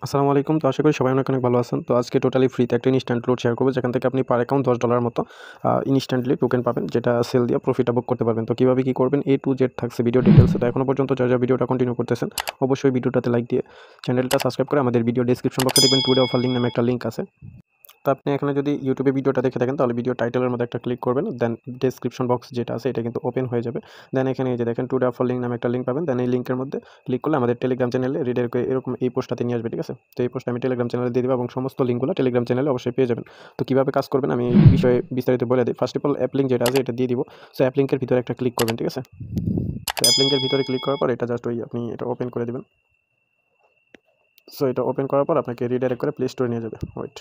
আসসালামু আলাইকুম। তো আশা করি সবাই অনেক ভালো আছেন। তো আজকে টোটালি ফ্রিতে একটা ইনস্ট্যান্ট লোড শেয়ার করব, যেখান থেকে আপনি পার অ্যাকাউন্ট $10 মতো ইনস্ট্যান্টলি টোকেন পাবেন, যেটা সেল দিয়ে প্রফিটটা বুক করতে পারবেন। তো কীভাবে কী করবেন A to Z থাকছে ভিডিও ডিটেলসে। তো এখনও পর্যন্ত যারা ভিডিওটা কন্টিনিউ করতেছেন, অবশ্যই ভিডিওটাতে লাইক দিয়ে চ্যানেলটা সাবস্ক্রাইব করে আমাদের ভিডিও ডেসক্রিপশন বক্সে দেখবেন টুডে অফার লিঙ্ক নামে একটা লিঙ্ক আছে। তো আপনি এখানে যদি ইউটিউবে ভিডিওটা দেখে থাকেন, তাহলে ভিডিও টাইটেলের মধ্যে একটা ক্লিক করবেন, দেন ডেসক্রিপশন বক্স যেটা আছে এটা কিন্তু ওপেন হয়ে যাবে। দেন এখানে এই যে দেখেন টুডে অফার লিঙ্ক নামে একটা লিঙ্ক পাবেন। দেন এই লিঙ্কের মধ্যে ক্লিক করলে আমাদের টেলিগ্রাম চ্যানেলে রিডাইরেক্ট করে এরকম এই পোস্টটাতে নিয়ে আসবে, ঠিক আছে? তো এই পোস্টটা আমি টেলিগ্রাম চ্যানেলে দিয়ে দেবো এবং সমস্ত লিঙ্কগুলো টেলিগ্রাম চ্যানেলে অবশ্যই পেয়ে যাবেন। তো কীভাবে কাজ করবেন আমি এই বিষয়ে বিস্তারিত বলে দিই। First of all app link যেটা আছে এটা দিয়ে দিব। সো অ্যাপ লিঙ্কের ভিতরে একটা ক্লিক করবেন, ঠিক আছে? তো অ্যাপ লিঙ্কের ভিতরে ক্লিক করার পর এটা জাস্ট আপনি এটা ওপেন করে দেবেন। সো এটা ওপেন করার পর আপনাকে রিডাইরেক্ট করে প্লে স্টোরে নিয়ে যাবে। ওয়েট।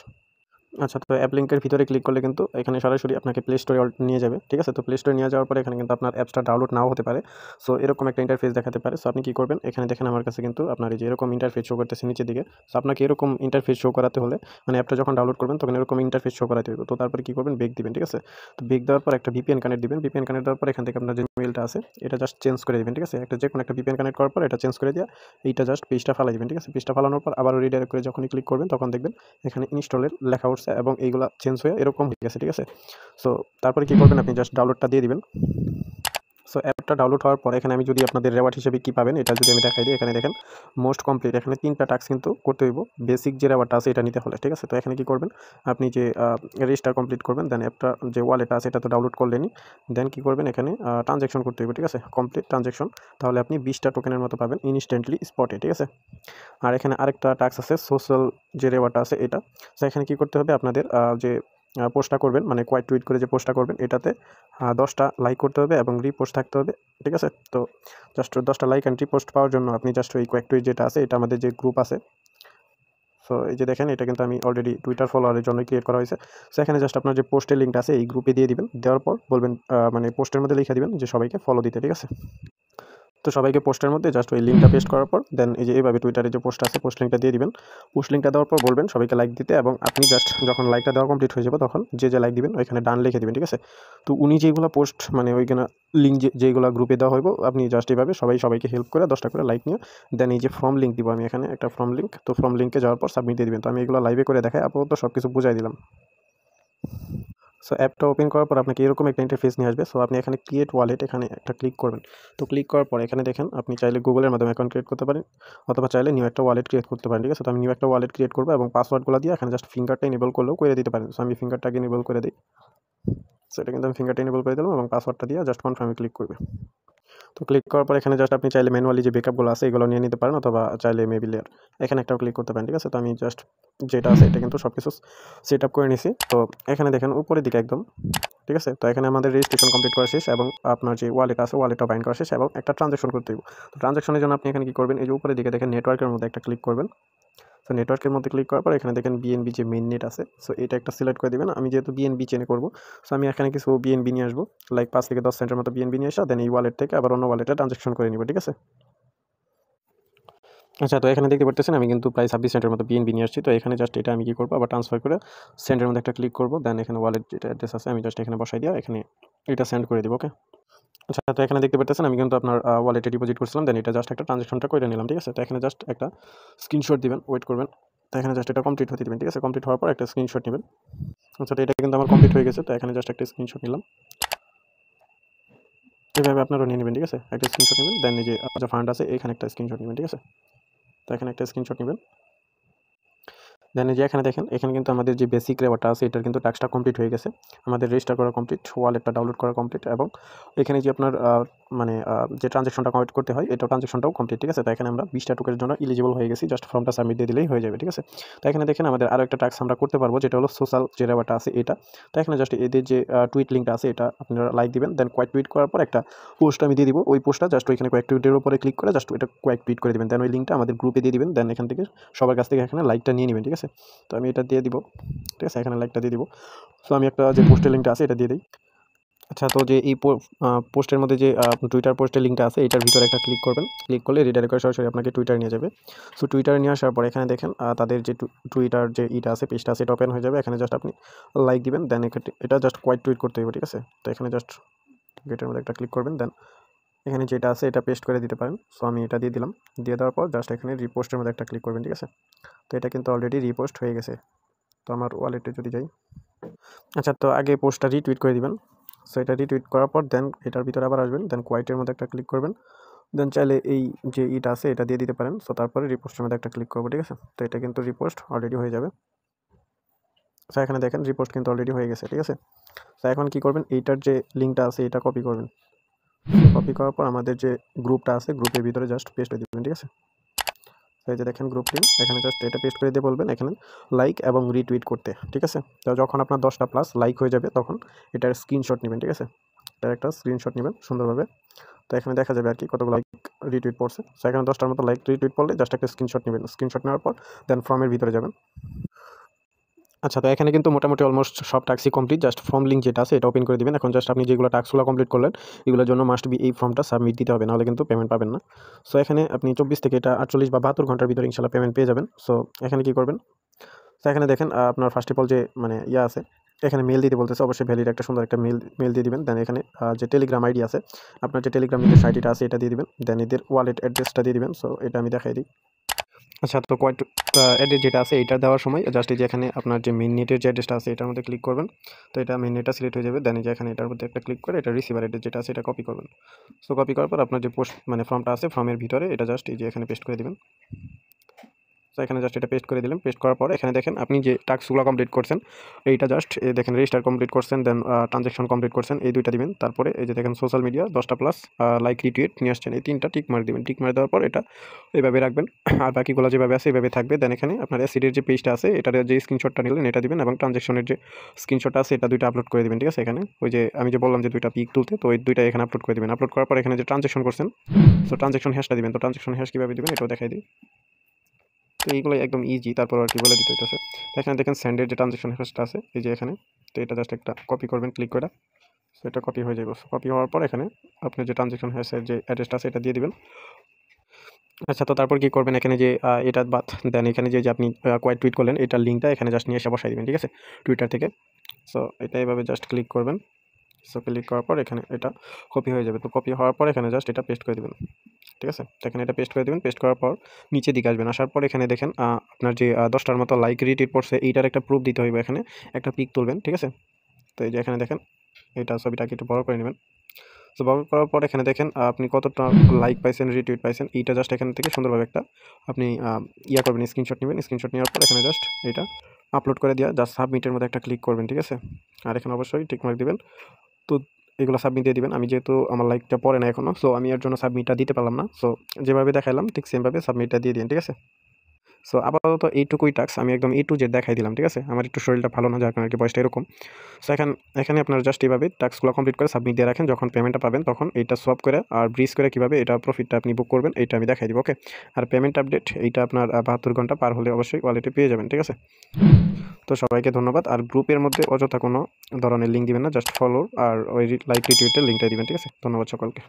আচ্ছা, তো অ্যাপ লিঙ্কের ভিতরে ক্লিক করলে কিন্তু এখানে সরাসরি আপনাকে প্লে স্টোরে নিয়ে যাবে, ঠিক আছে? তো প্লে স্টোরে নিয়ে যাওয়ার পরে এখানে কিন্তু আপনার অ্যাপসটা ডাউনলোড নাও হতে পারে। সো এরকম একটা ইন্টারফেস দেখাতে পারে। সো আপনি কী করবেন, এখানে দেখেন আমার কাছে কিন্তু আপনার এই যে এরকম ইন্টারফেস শো করতেছে নিচের দিকে। সো আপনাকে এরকম ইন্টারফেস শো করাতে হলে, মানে অ্যাপটা যখন ডাউনলোড করবেন তখন এরকম ইন্টারফেস শো করাতে হবে। তো তারপরে কী করবেন, বেক দিবেন, ঠিক আছে? তো বেক দেওয়ার পর একটা ভিপিএন কানেক্ট দিবেন। ভিপিএন কানেক্ট দেওয়ার পর এখান থেকে আপনার যে মেলটা আছে এটা জাস্ট চেঞ্জ করে দিবেন, ঠিক আছে? একটা যে কোনো একটা ভিপিএন কানেক্ট করার পর এটা চেঞ্জ করে দিয়ে এইটা জাস্ট পেজটা ফালাই দিবেন, ঠিক আছে? পেজটা ফালানোর পর আবারও রিডাইরেক্ট করে যখনই ক্লিক করবেন তখন দেখবেন এখানে ইনস্টলের লেখা উঠছে এবং এইগুলা চেঞ্জ হয়ে এরকম হয়ে গেছে, ঠিক আছে? সো তারপরে কী করবেন, আপনি জাস্ট ডাউনলোডটা দিয়ে দিবেন। সো অ্যাপটা ডাউনলোড হওয়ার পর এখানে আমি যদি আপনাদের রেওয়ার্ড হিসেবে কী পাবেন এটা যদি আমি দেখাই দিই, এখানে দেখেন মোস্ট কমপ্লিট, এখানে 3টা টাস্ক কিন্তু করতে হইব বেসিক যে রেওয়ার্ডটা আছে এটা নিতে হলে, ঠিক আছে? তো এখানে কী করবেন, আপনি যে রেজিস্টার কমপ্লিট করবেন, দেন অ্যাপটা যে ওয়ালেট আছে এটা তো ডাউনলোড করলেনই। দেন কী করবেন, এখানে ট্রানজ্যাকশন করতে হইব, ঠিক আছে? Complete transaction. তাহলে আপনি 20টা টোকেনের মতো পাবেন ইনস্ট্যান্টলি স্পটে, ঠিক আছে? আর এখানে আরেকটা টাস্ক আছে সোশ্যাল যে রেওয়ার্ডটা আছে এটা। তো এখানে কী করতে হবে, আপনাদের যে পোস্টটা করবেন, মানে কোয়াইট টুইট করে যে পোস্টটা করবেন এটাতে 10টা লাইক করতে হবে এবং রিপোস্ট থাকতে হবে, ঠিক আছে? তো জাস্ট 10টা লাইক অ্যান্ড রিপোস্ট পাওয়ার জন্য আপনি জাস্ট ওই কোয়াইট টুইট যেটা আছে এটা আমাদের যে গ্রুপ আছে। সো এই যে দেখেন এটা কিন্তু আমি অলরেডি টুইটার ফলোয়ারের জন্য ক্রিয়েট করা হয়েছে। সো এখানে জাস্ট আপনার যে পোস্টের লিঙ্কটা আছে এই গ্রুপে দিয়ে দিবেন। দেওয়ার পর বলবেন মানে পোস্টের মধ্যে লিখে দিবেন যে সবাইকে ফলো দিতে, ঠিক আছে? তো সবাইকে পোস্টের মধ্যে জাস্ট ওই লিঙ্কটা পেস্ট করার পর দেন এই যে এইভাবে টুইটারে যে পোস্ট আছে পোস্ট লিঙ্কটা দিয়ে দিবেন। পোস্ট লিঙ্কটা দেওয়ার পর বলবেন সবাইকে লাইক দিতে এবং আপনি জাস্ট যখন লাইকটা দেওয়া কমপ্লিট হয়ে যাবে তখন যে লাইক দিবেন ওইখানে ডান লিখে দিবেন, ঠিক আছে? তো উনি যেগুলো পোস্ট মানে ওইখানে লিঙ্ক যেগুলো গ্রুপে দেওয়া হইব আপনি জাস্ট এইভাবে সবাইকে হেল্প করে 10টা করে লাইক নিয়ে দেন এই যে ফর্ম লিঙ্ক দিব আমি এখানে একটা ফর্ম লিঙ্ক। তো ফর্ম লিঙ্কে যাওয়ার পর সাবমিট দিয়ে দিবেন। তো আমি এগুলো লাইভে করে দেখাই, আপাতত সব কিছু বুঝাই দিলাম। সো অ্যাপটা ওপেন করার পর আপনাকে এরকম একটা ইন্টারফেস নিয়ে আসবে। সো আপনি এখানে ক্রিয়েট ওয়ালেট এখানে একটা ক্লিক করবেন। তো ক্লিক করার পর এখানে দেখেন আপনি চাইলে গুগলের মাধ্যমে অ্যাকাউন্ট ক্রিয়েট করতে পারেন অথবা চাইলে নিউ একটা ওয়ালেট ক্রিয়েট করতে পারেন, ঠিক আছে? তো আমি নিউ একটা ওয়ালেট ক্রিয়েট করবো এবং পাসওয়ার্ডগুলো দিয়ে এখানে জাস্ট ফিঙ্গারটা এনেবল করলেও করে দিতে পারেন। সো আমি ফিঙ্গারটাকে এনেবল করে দিই। সো এটা কিন্তু আমি ফিঙ্গারটা এনেবল করে দিলাম এবং পাসওয়ার্ডটা দিয়ে জাস্ট কনফার্মে ক্লিক করবে। তো ক্লিক করার পর এখানে জাস্ট আপনি চাইলে ম্যানুয়ালি যে ব্যাকআপগুলো আছে এগুলো নিয়ে নিতে পারেন অথবা চাইলে মেবি লেয়ার এখানে একটাও ক্লিক করতে পারেন, ঠিক আছে? তো আমি জাস্ট যেটা আছে এটা কিন্তু সব কিছু সেট আপ করে নিছি। তো এখানে দেখেন উপরের দিকে একদম, ঠিক আছে? তো এখানে আমাদের রেজিস্ট্রেশন কমপ্লিট করা শেষ এবং আপনার যে ওয়ালেট আছে ওয়ালেটটা বাইন্ড করা শেষ এবং একটা ট্রানজ্যাকশন করতে হবে। তো ট্রানজ্যাকশনের জন্য আপনি এখানে কী করবেন, এই যে উপরের দিকে দেখেন নেটওয়ার্কের মধ্যে একটা ক্লিক করবেন। সো নেটওয়ার্কের মধ্যে ক্লিক করার পর এখানে দেখেন বিএনবি যে মেইন নেট আছে, সো এটা একটা সিলেক্ট করে দিবেন। আমি যেহেতু বিএনবি চেনে করবো, সো আমি এখানে কিছু বিএনবি নিয়ে আসবো, লাইক 5 থেকে 10 সেন্টের মতো বিএনবি নিয়ে আসা দেন এই ওয়ালেট থেকে আবার অন্য ওয়ালেটে ট্রানজ্যাকশন করে নিব, ঠিক আছে? আচ্ছা, তো এখানে দেখতে পারতেছেন আমি কিন্তু প্রায় 26 সেন্টের মতো বিএনবি নিয়ে আসছি। তো এখানে জাস্ট এটা আমি কী করবো, আবার ট্রান্সফার করে সেন্ডের মধ্যে একটা ক্লিক করবো, দেন এখানে ওয়ালেট যেটা অ্যাড্রেস আছে আমি জাস্ট এখানে বসাই দিয়ে এখানে এটা সেন্ড করে দিব, ওকে? আচ্ছা, তো এখানে দেখতে পারতেছেন আমি কিন্তু আপনার ওয়ালেটে ডিপোজিট করছিলাম, দেন এটা জাস্ট একটা ট্রানজ্যাকশনটা করে নিলাম, ঠিক আছে? তো এখানে জাস্ট একটা স্ক্রিনশট দিবেন, ওয়েট করবেন। তো এখানে জাস্ট এটা কমপ্লিট হতে দিবেন, ঠিক আছে? কমপ্লিট হওয়ার পর একটা স্ক্রিনশট নেবেন। আচ্ছা, তো এটা কিন্তু আমার কমপ্লিট হয়ে গেছে। তো এখানে জাস্ট একটা স্ক্রিনশট নিলাম। এভাবে আপনারাও নিয়ে নেবেন, ঠিক আছে? একটা স্ক্রিনশট নেবেন, দেন এই যে আপনার যে ফান্ড আছে এখানে একটা স্ক্রিনশট নেবেন, ঠিক আছে? তো এখানে একটা স্ক্রিনশট নেবেন। দেন এই যে এখানে দেখেন এখানে কিন্তু আমাদের যে বেসিক রেওয়ার্ডটা আছে এটার কিন্তু টাস্কটা কমপ্লিট হয়ে গেছে। আমাদের রেজিস্টার করা কমপ্লিট, ওয়ালেটটা ডাউনলোড করা কমপ্লিট এবং এখানে যে আপনার মানে যে ট্রানজ্যাকশনটা কমপ্লিট করতে হয় এটা ট্রানজ্যাকশনটাও কমপ্লিট, ঠিক আছে? তো এখানে আমরা 20টা টোকেনের জন্য এলিজিবল হয়ে গেছি, জাস্ট ফর্মটা সাবমিট দিয়ে দিলেই হয়ে যাবে, ঠিক আছে? তো এখানে দেখেন আমাদের আরও একটা টাস্ক আমরা করতে পারবো যেটা হলো সোশ্যাল যে রেওয়ার্ডটা আছে এটা। তো এখানে জাস্ট এদের যে টুইট লিঙ্কটা আছে এটা আপনারা লাইক দিবেন, দেন কয়েক টুইট করার পর একটা পোস্ট আমি দিয়ে দিব। ওই পোস্টটা জাস্ট ওইখানে কয়েক টুইটের উপরে ক্লিক করে জাস্ট ওইটা কয়েক টুইট করে দিবেন, দেন ওই লিঙ্কটা আমাদের গ্রুপে দিয়ে দিবেন, দেন এখান থেকে সবার কাছ থেকে এখানে লাইকটা নিয়ে নেবেন, ঠিক আছে? তো আমি এটা দিয়ে দিব, ঠিক আছে? এখানে লাইকটা দিয়ে দিব। সো আমি একটা যে পোস্টের লিঙ্কটা আছে এটা দিয়ে দিই। আচ্ছা, তো যে এই পোস্টের মধ্যে যে টুইটার পোস্টের লিঙ্কটা আছে এটার ভিতরে একটা ক্লিক করবেন। ক্লিক করলে রিডাইরেক্ট করে সরাসরি আপনাকে টুইটারে নিয়ে যাবে। সো টুইটারে নিয়ে আসার পর এখানে দেখেন তাদের যে টুইটার যে ইটা আছে পেজটা আছে এটা ওপেন হয়ে যাবে। এখানে জাস্ট আপনি লাইক দিবেন, দেন এটা জাস্ট কোয়াইট টুইট করতে হবে, ঠিক আছে? তো এখানে জাস্ট গেটের মধ্যে একটা ক্লিক করবেন, দেন এখানে যেটা আছে এটা পেস্ট করে দিতে পারেন। সো আমি এটা দিয়ে দিলাম। দিয়ে দেওয়ার পর জাস্ট এখানে রিপোস্টের মধ্যে একটা ক্লিক করবেন, ঠিক আছে। তো এটা কিন্তু অলরেডি রিপোস্ট হয়ে গেছে। তো আমার ওয়ালেটে যদি যাই, আচ্ছা, তো আগে পোস্টটা রিটুইট করে দিবেন। সো এটা রিটুইট করার পর দেন এটার ভিতরে আবার আসবেন, দেন কোয়াইটের মধ্যে একটা ক্লিক করবেন। দেন চাইলে এই যে ইটা আছে এটা দিয়ে দিতে পারেন। সো তারপরে রিপোস্টের মধ্যে একটা ক্লিক করবো, ঠিক আছে। তো এটা কিন্তু রিপোস্ট অলরেডি হয়ে যাবে। সো এখানে দেখেন রিপোস্ট কিন্তু অলরেডি হয়ে গেছে, ঠিক আছে। তো এখন কী করবেন, এইটার যে লিঙ্কটা আছে এটা কপি করবেন। কপি করার পর আমাদের যে গ্রুপটা আছে গ্রুপের ভিতরে জাস্ট পেস্ট করে দিবেন, ঠিক আছে। তো এই যে দেখেন গ্রুপ লিঙ্ক, এখানে জাস্ট এটা পেস্ট করে দিয়ে বলবেন এখানে লাইক এবং রিটুইট করতে, ঠিক আছে। তো যখন আপনার 10টা প্লাস লাইক হয়ে যাবে তখন এটার স্ক্রিনশট নেবেন, ঠিক আছে। এটার একটা স্ক্রিনশট নেবেন সুন্দরভাবে। তো এখানে দেখা যাবে আর কি কতগুলো লাইক রিটুইট পড়ছে। তো এখানে 10টার মতো লাইক রিটুইট পড়লে জাস্ট একটা স্ক্রিনশট নেবেন। স্ক্রিনশট নেওয়ার পর দেন ফর্মের ভিতরে যাবেন। আচ্ছা, তো এখানে কিন্তু মোটামুটি অলমোস্ট সব টাস্কই কমপ্লিট। জাস্ট ফর্ম লিঙ্ক যেটা আছে এটা ওপেন করে দিবেন। এখন জাস্ট আপনি যেগুলো টাস্কগুলো কমপ্লিট করলেন এগুলোর জন্য মাস্ট বি এই ফর্মটা সাবমিট দিতে হবে, নাহলে কিন্তু পেমেন্ট পাবেন না। সো এখানে আপনি 24 থেকে এটা 48 বা 72 ঘন্টার ভিতরে ইনশাল্লাহ পেমেন্ট পেয়ে যাবেন। সো এখানে কী করবেন, তো এখানে দেখেন আপনার ফার্স্ট অফ অল যে মানে আছে এখানে মেল দিতে বলতেছে, অবশ্যই ভ্যালিড একটা সুন্দর একটা মেল দিয়ে দিবেন। দেন এখানে যে টেলিগ্রাম আইডি আছে আপনার যে টেলিগ্রাম নিজের আইডিটা আছে এটা দিয়ে দিবেন। দেন এদের ওয়ালেট অ্যাড্রেসটা দিয়ে দিবেন। সো এটা আমি দেখাই দিই। আচ্ছা, তো কোয়াইট অ্যাড্রেস যেটা আছে এটা দেওয়ার সময় জাস্ট এই যে এখানে আপনার যে মেইন নেটের যে অ্যাড্রেসটা আছে এটার মধ্যে ক্লিক করবেন। তো এটা মেইন নেটটা সিলেক্ট হয়ে যাবে। দেন এই যে এখানে এটার মধ্যে একটা ক্লিক করে এটা রিসিভার অ্যাড্রেস যেটা আছে এটা কপি করবেন। সো কপি করার পর আপনার যে পোস্ট মানে ফর্মটা আছে ফর্মের ভিতরে এটা জাস্ট এই যে এখানে পেস্ট করে দিবেন। তো এখানে জাস্ট এটা পেস্ট করে দিলাম। পেস্ট করার পর এখানে দেখেন আপনি যে টাস্কগুলো কমপ্লিট করছেন এইটা জাস্ট দেখেন রেজিস্টার কমপ্লিট করছেন, দেন ট্রানজ্যাকশন কমপ্লিট করছেন, এই দুইটা দিবেন। তারপরে এই যে দেখেন সোশ্যাল মিডিয়া 10টা প্লাস লাইক রিটুইট নিয়ে আসছেন, এই 3টা টিক মার দিবেন। টিক মার দেওয়ার পর এটা এইভাবে রাখবেন। আর বাকিগুলো যেভাবে আছে এইভাবে থাকবে। দেন এখানে আপনার অ্যাসিডের যে পেজটা আছে এটার যে স্ক্রিনশটটা নিলেন এটা দিবেন এবং ট্রানজ্যাকশনের যে স্ক্রিনশটটা আছে এটা দুইটা আপলোড করে দিবেন, ঠিক আছে। এখানে ওই যে আমি যে বললাম যে দুইটা পিক তুলতে, তো ওই দুইটা এখানে আপলোড করে দিবেন। আপলোড করার পর এখানে যে ট্রানজ্যাকশন করছেন সো ট্রানজ্যাকশন হ্যাশটা দিবেন। তো ট্রানজ্যাকশন হ্যাশ কীভাবে দিবেন এটাও দেখাই দিই। তো এইগুলো একদম ইজি, তারপর আর কি বলে দিতে হইতেছে। তো এখানে দেখেন সেন্ডের যে ট্রানজ্যাকশন হ্যাশটা আছে এই যে এখানে, তো এটা জাস্ট একটা কপি করবেন ক্লিক করে। সো এটা কপি হয়ে যাবে। কপি হওয়ার পর এখানে আপনি যে ট্রানজ্যাকশন হ্যাশের যে অ্যাড্রেসটা আছে এটা দিয়ে দিবেন। আচ্ছা, তো তারপর কি করবেন, এখানে যে এটা বাদ দেন এখানে যে আপনি কোয়াইট টুইট করলেন এটার লিঙ্কটা এখানে জাস্ট নিয়ে এসে বসাই দিবেন, ঠিক আছে, টুইটার থেকে। সো এটা এভাবে জাস্ট ক্লিক করবেন। সো ক্লিক করার পর এখানে এটা কপি হয়ে যাবে। তো কপি হওয়ার পর এখানে জাস্ট এটা পেস্ট করে দেবেন, ঠিক আছে। তো এখানে এটা পেস্ট করে দেবেন। পেস্ট করার পর নিচের দিকে আসবেন। আসার পর এখানে দেখেন আপনার যে 10টার মতো লাইক রিটুইট পড়ছে এইটার একটা প্রুফ দিতে হইবে। এখানে একটা পিক তুলবেন, ঠিক আছে। তো এই যে এখানে দেখেন এটা ছবিটাকে একটু বড় করে নেবেন। তো বড় করার পর এখানে দেখেন আপনি কতটা লাইক পাইছেন রিটুইট পাইছেন এইটা জাস্ট এখান থেকে সুন্দরভাবে একটা আপনি ইয়া করবেন, স্ক্রিনশট নেবেন। স্ক্রিনশট নেওয়ার পর এখানে জাস্ট এটা আপলোড করে দেওয়া জাস্ট সাবমিটের মধ্যে একটা ক্লিক করবেন, ঠিক আছে। আর এখানে অবশ্যই টিকমার্ক দিবেন। তো এগুলো সাবমিট দিয়ে দিবেন। আমি যেহেতু আমার লাইকটা পড়ে না এখনও, সো আমি এর জন্য সাবমিটটা দিতে পারলাম না। সো যেভাবে দেখাইলাম ঠিক সেমভাবে সাবমিটটা দিয়ে দিন, ঠিক আছে। সো আপাতত এইটুকুই টাস্ক আমি একদম A to Z দেখাই দিলাম, ঠিক আছে। আমার একটু শরীরটা ভালো না যার কারণে কি বয়সটা এরকম। সো এখানে আপনারা জাস্ট এইভাবে টাস্কগুলো কমপ্লিট করে সাবমিট দিয়ে রাখেন। যখন পেমেন্টটা পাবেন তখন এইটা সোয়াপ করে আর ব্রিজ করে কীভাবে এটা প্রফিটটা আপনি বুক করবেন এইটা আমি দেখাই দিব, ওকে। আর পেমেন্ট আপডেট এইটা আপনার 72 ঘন্টা পার হলে অবশ্যই ওয়ালেটে পেয়ে যাবেন, ঠিক আছে। তো সবাইকে ধন্যবাদ। আর গ্রুপের মধ্যে অযথা কোনো ধরনের লিঙ্ক দিবেন না, জাস্ট ফলো আর ওই লাইক রিটুইটের লিঙ্কটাই দিবেন, ঠিক আছে। ধন্যবাদ সকলকে।